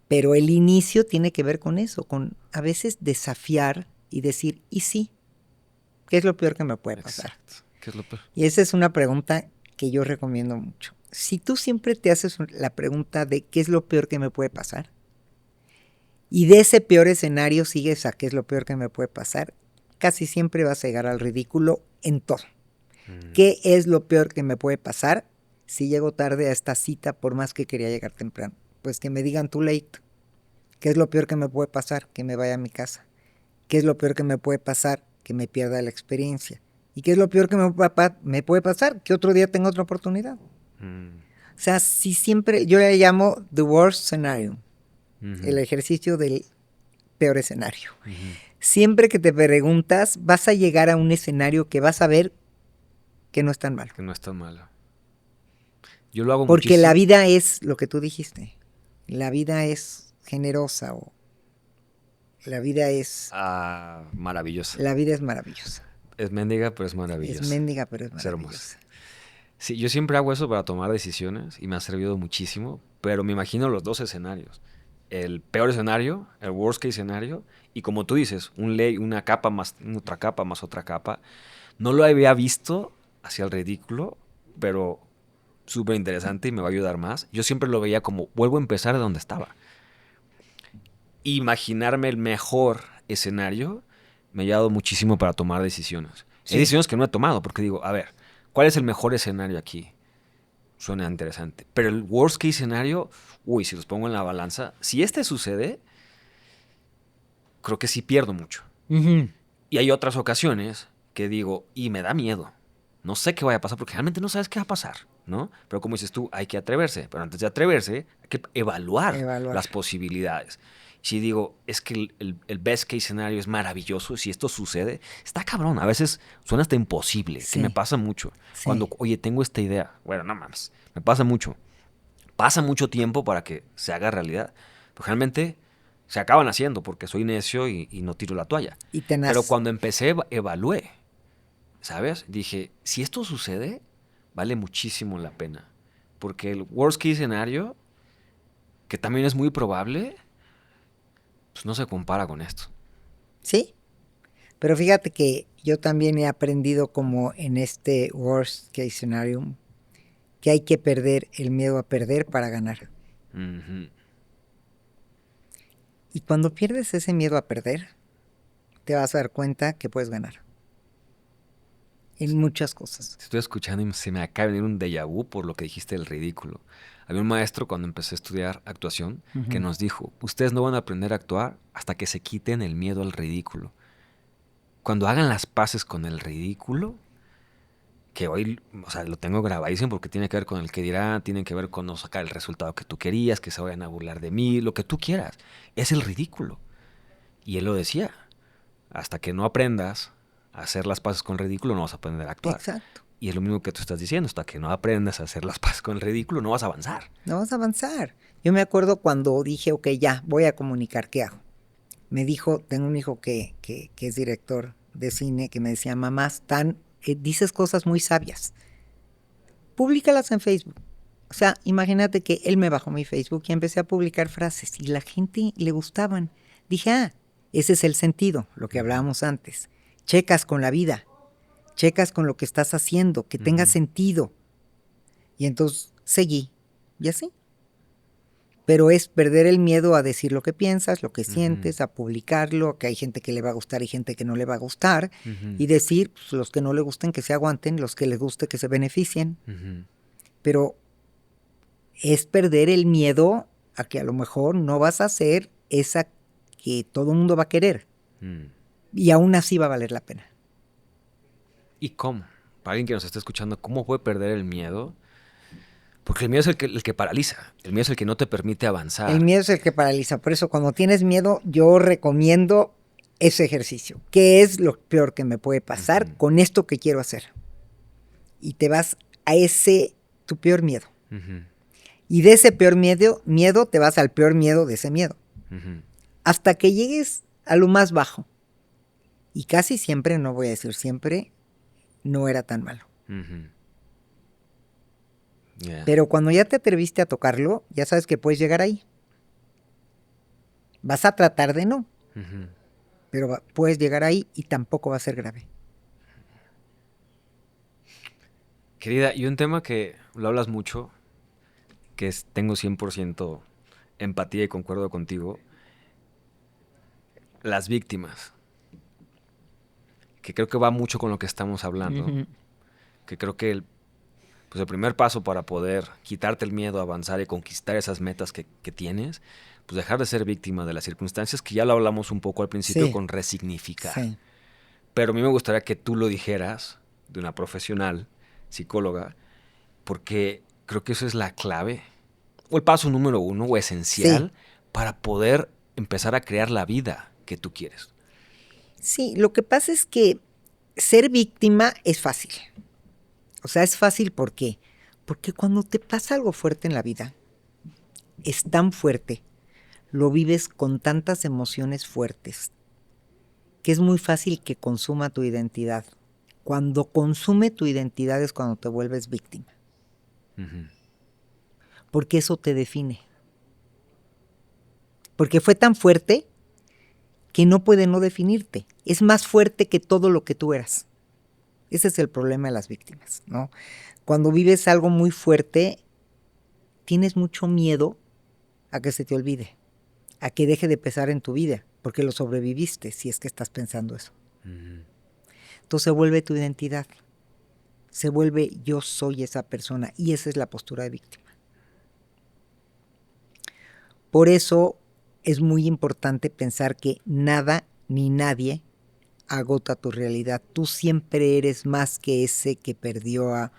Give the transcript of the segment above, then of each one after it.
Pero el inicio tiene que ver con eso, con a veces desafiar y decir, ¿y sí? ¿Qué es lo peor que me puede pasar? Exacto. ¿Qué es lo peor? Y esa es una pregunta que yo recomiendo mucho. Si tú siempre te haces la pregunta de qué es lo peor que me puede pasar, y de ese peor escenario sigues a qué es lo peor que me puede pasar, casi siempre vas a llegar al ridículo en todo. ¿Qué es lo peor que me puede pasar si llego tarde a esta cita por más que quería llegar temprano? Pues que me digan too late. ¿Qué es lo peor que me puede pasar? Que me vaya a mi casa. ¿Qué es lo peor que me puede pasar? Que me pierda la experiencia. ¿Y qué es lo peor que me puede pasar? Que otro día tenga otra oportunidad. O sea, si siempre, yo le llamo the worst scenario, el ejercicio del peor escenario. Siempre que te preguntas, vas a llegar a un escenario que vas a ver que no es tan malo. Que no es tan malo. Yo lo hago Porque la muchísimo. vida es lo que tú dijiste. La vida es generosa o la vida es... Maravillosa. La vida es maravillosa. Es mendiga, pero es Es maravillosa. mendiga, pero es Es hermosa. maravillosa. Sí, yo siempre hago eso para tomar decisiones y me ha servido muchísimo, pero me imagino los dos escenarios. El peor escenario, el worst case escenario, y como tú dices, una capa más otra capa. No lo había visto hacia el ridículo, pero súper interesante y me va a ayudar más. Yo siempre lo veía como, vuelvo a empezar de donde estaba. Imaginarme el mejor escenario me ha ayudado muchísimo para tomar decisiones. Sí. Hay decisiones que no he tomado porque digo, a ver, ¿cuál es el mejor escenario aquí? Suena interesante. Pero el worst case escenario, si los pongo en la balanza, si este sucede, creo que sí pierdo mucho. Y hay otras ocasiones que digo, y me da miedo. No sé qué vaya a pasar porque realmente no sabes qué va a pasar, ¿no? Pero como dices tú, hay que atreverse. Pero antes de atreverse, hay que evaluar las posibilidades. Si digo, es que el best case escenario es maravilloso, si esto sucede, está cabrón. A veces suena hasta imposible, Sí. que me pasa mucho. Sí. Cuando, oye, tengo esta idea. Bueno, no mames, me pasa mucho. Pasa mucho tiempo para que se haga realidad. Pero realmente se acaban haciendo porque soy necio y no tiro la toalla. Y tenaz. Pero cuando empecé, evalué, ¿sabes? Dije, si esto sucede, vale muchísimo la pena. Porque el worst case escenario, que también es muy probable, pues no se compara con esto. Sí, pero fíjate que yo también he aprendido como en este worst case scenario que hay que perder el miedo a perder para ganar. Y cuando pierdes ese miedo a perder, te vas a dar cuenta que puedes ganar. En muchas cosas. Te estoy escuchando y se me acaba de venir un déjà vu por lo que dijiste del ridículo. Había un maestro cuando empecé a estudiar actuación que nos dijo, ustedes no van a aprender a actuar hasta que se quiten el miedo al ridículo. Cuando hagan las paces con el ridículo, que hoy, o sea, lo tengo grabadísimo porque tiene que ver con el que dirán, tiene que ver con no sacar el resultado que tú querías, que se vayan a burlar de mí, lo que tú quieras. Es el ridículo. Y él lo decía, hasta que no aprendas a hacer las paces con el ridículo, no vas a aprender a actuar. Exacto. Y es lo mismo que tú estás diciendo, hasta que no aprendas a hacer las paces con el ridículo, no vas a avanzar. No vas a avanzar. Yo me acuerdo cuando dije, ok, ya, voy a comunicar, ¿qué hago? Me dijo, tengo un hijo que es director de cine, que me decía, mamá, dices cosas muy sabias. Públicalas en Facebook. O sea, imagínate que él me bajó mi Facebook y empecé a publicar frases y la gente le gustaban. Dije, ese es el sentido, lo que hablábamos antes. Checas con la vida, checas con lo que estás haciendo, que tenga sentido. Y entonces seguí, y así. Pero es perder el miedo a decir lo que piensas, lo que sientes, a publicarlo, que hay gente que le va a gustar y gente que no le va a gustar, y decir, pues, los que no le gusten que se aguanten, los que les guste que se beneficien. Pero es perder el miedo a que a lo mejor no vas a ser esa que todo el mundo va a querer. Y aún así va a valer la pena. ¿Y cómo? Para alguien que nos esté escuchando, ¿cómo puede perder el miedo? Porque el miedo es el que paraliza. El miedo es el que no te permite avanzar. El miedo es el que paraliza. Por eso cuando tienes miedo, yo recomiendo ese ejercicio. ¿Qué es lo peor que me puede pasar con esto que quiero hacer? Y te vas a tu peor miedo. Y de ese peor miedo te vas al peor miedo de ese miedo. Hasta que llegues a lo más bajo. Y casi siempre, no voy a decir siempre, no era tan malo. Yeah. Pero cuando ya te atreviste a tocarlo, ya sabes que puedes llegar ahí. Vas a tratar de no, Ujú. pero puedes llegar ahí y tampoco va a ser grave. Querida, y un tema que lo hablas mucho, que es, tengo 100% empatía y concuerdo contigo, las víctimas, que creo que va mucho con lo que estamos hablando, Ujú. que creo que pues el primer paso para poder quitarte el miedo, avanzar y conquistar esas metas que tienes, pues dejar de ser víctima de las circunstancias, que ya lo hablamos un poco al principio Sí, con resignificar. sí. Pero a mí me gustaría que tú lo dijeras de una profesional, psicóloga, porque creo que eso es la clave, o el paso número uno, o Sí, esencial, para poder empezar a crear la vida que tú quieres. sí, lo que pasa es que ser víctima es fácil. O sea, es fácil ¿por qué? Porque cuando te pasa algo fuerte en la vida, es tan fuerte, lo vives con tantas emociones fuertes, que es muy fácil que consuma tu identidad. Cuando consume tu identidad es cuando te vuelves víctima, Ujú. porque eso te define. Porque fue tan fuerte que no puede no definirte. Es más fuerte que todo lo que tú eras. Ese es el problema de las víctimas, ¿no? Cuando vives algo muy fuerte, tienes mucho miedo a que se te olvide, a que deje de pesar en tu vida, porque lo sobreviviste, si es que estás pensando eso. Ujú. Entonces se vuelve tu identidad, se vuelve yo soy esa persona, y esa es la postura de víctima. Por eso es muy importante pensar que nada ni nadie agota tu realidad. Tú siempre eres más que ese que perdió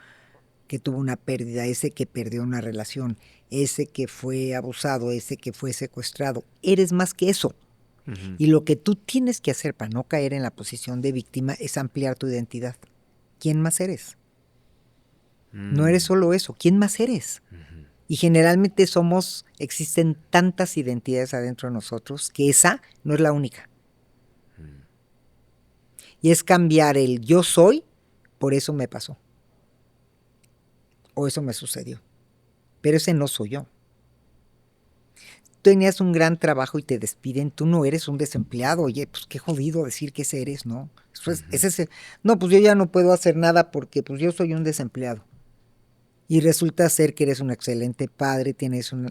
que tuvo una pérdida, ese que perdió una relación, ese que fue abusado, ese que fue secuestrado. Eres más que eso. Ujú. Y lo que tú tienes que hacer para no caer en la posición de víctima es ampliar tu identidad. ¿Quién más eres? No eres Mm. solo eso. ¿Quién más eres? Ujú. Y generalmente existen tantas identidades adentro de nosotros que esa no es la única. Mm. Y es cambiar el yo soy, por eso me pasó. O eso me sucedió. Pero ese no soy yo. Tenías un gran trabajo y te despiden, tú no eres un desempleado. Oye, pues qué jodido decir que ese eres, ¿no? Eso es, Ujú. ese es no, pues yo ya no puedo hacer nada porque pues yo soy un desempleado. Y resulta ser que eres un excelente padre,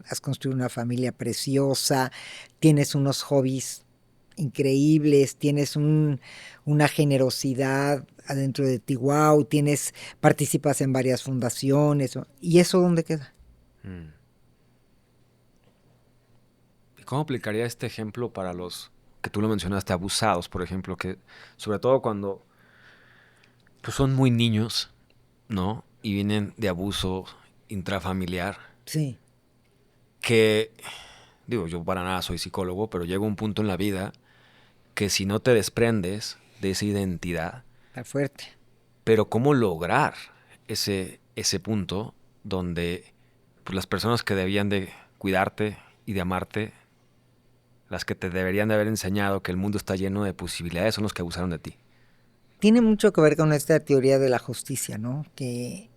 has construido una familia preciosa, tienes unos hobbies increíbles, una generosidad adentro de ti, wow, participas en varias fundaciones, ¿y eso dónde queda? Mm. ¿Y cómo aplicaría este ejemplo para los que tú lo mencionaste, abusados, por ejemplo, que sobre todo cuando pues, son muy niños, ¿no? Y vienen de abuso intrafamiliar, Sí, que, digo, yo para nada soy psicólogo, pero llega un punto en la vida que si no te desprendes de esa identidad, está fuerte. pero cómo lograr ese punto donde pues, las personas que debían de cuidarte y de amarte, las que te deberían de haber enseñado que el mundo está lleno de posibilidades, son los que abusaron de ti. Tiene mucho que ver con esta teoría de la justicia, ¿no? Pues,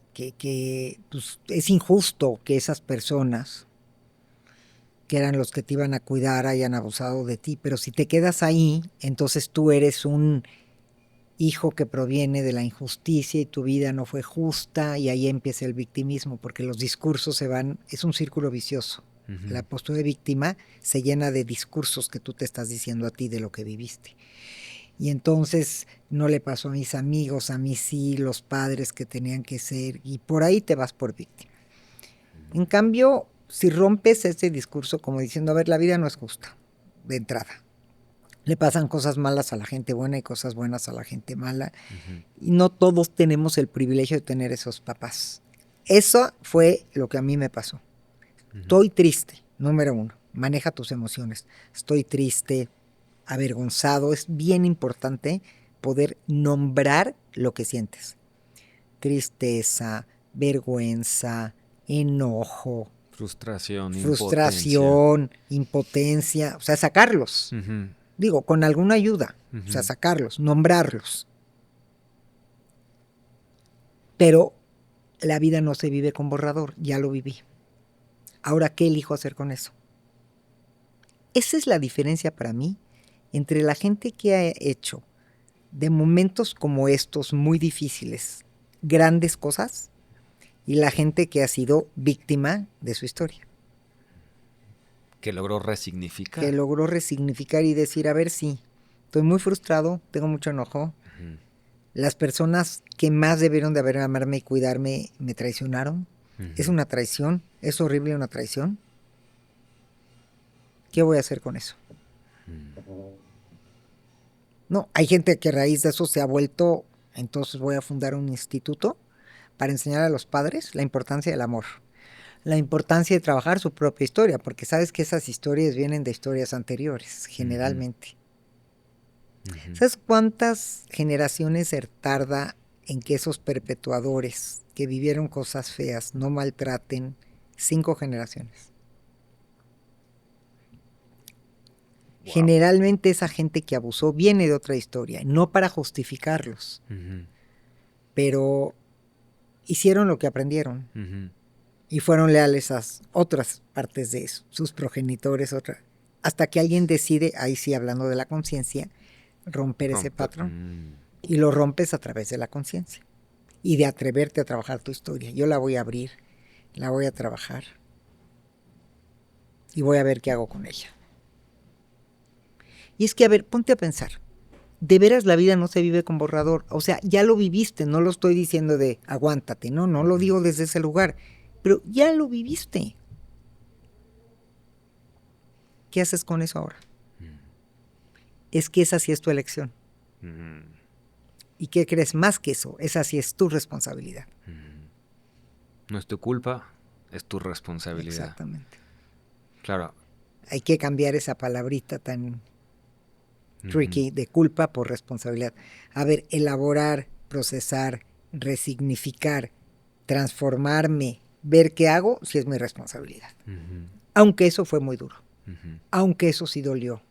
es injusto que esas personas que eran los que te iban a cuidar hayan abusado de ti, pero si te quedas ahí, entonces tú eres un hijo que proviene de la injusticia y tu vida no fue justa y ahí empieza el victimismo, porque los discursos es un círculo vicioso. La Ujú. postura de víctima se llena de discursos que tú te estás diciendo a ti de lo que viviste. Y entonces no le pasó a mis amigos, a mí sí, los padres que tenían que ser, y por ahí te vas por víctima. En cambio, si rompes ese discurso como diciendo, a ver, la vida no es justa, de entrada. Le pasan cosas malas a la gente buena y cosas buenas a la gente mala. Ujú. Y no todos tenemos el privilegio de tener esos papás. Eso fue lo que a mí me pasó. Ujú. Estoy triste, número uno. Maneja tus emociones. Estoy triste, avergonzado. Es bien importante poder nombrar lo que sientes. Tristeza, vergüenza, enojo, Frustración, impotencia. frustración, impotencia, o sea, sacarlos. Ujú. Digo, con alguna ayuda, o sea, Ujú. sacarlos, nombrarlos. Pero la vida no se vive con borrador, ya lo viví. Ahora, ¿qué elijo hacer con eso? Esa es la diferencia para mí entre la gente que ha hecho de momentos como estos muy difíciles grandes cosas y la gente que ha sido víctima de su historia. Que logró resignificar. Que logró resignificar y decir, a ver, sí, estoy muy frustrado, tengo mucho enojo. Las personas que más debieron de haber amarme y cuidarme me traicionaron. Es una traición, es horrible una traición. ¿Qué voy a hacer con eso? No, hay gente que a raíz de eso se ha vuelto, entonces voy a fundar un instituto para enseñar a los padres la importancia del amor, la importancia de trabajar su propia historia, porque sabes que esas historias vienen de historias anteriores, generalmente. ¿Sabes cuántas generaciones se tarda en que esos perpetuadores que vivieron cosas feas no maltraten? 5 generaciones. Wow. Generalmente esa gente que abusó viene de otra historia, no para justificarlos, pero hicieron lo que aprendieron y fueron leales a otras partes de eso, sus progenitores, hasta que alguien decide, ahí sí hablando de la conciencia, romper ese patrón. Y lo rompes a través de la conciencia y de atreverte a trabajar tu historia. Yo la voy a abrir, la voy a trabajar y voy a ver qué hago con ella. Y es que, a ver, ponte a pensar, de veras la vida no se vive con borrador, o sea, ya lo viviste, no lo estoy diciendo de aguántate, no lo digo desde ese lugar, pero ya lo viviste. ¿Qué haces con eso ahora? Es que esa sí es tu elección. ¿Y qué crees? Más que eso, esa sí es tu responsabilidad. No es tu culpa, es tu responsabilidad. Exactamente. Claro. Hay que cambiar esa palabrita tan tricky de culpa por responsabilidad. A ver, elaborar, procesar, resignificar, transformarme, ver qué hago, sí es mi responsabilidad. Aunque eso fue muy duro. Aunque eso sí dolió.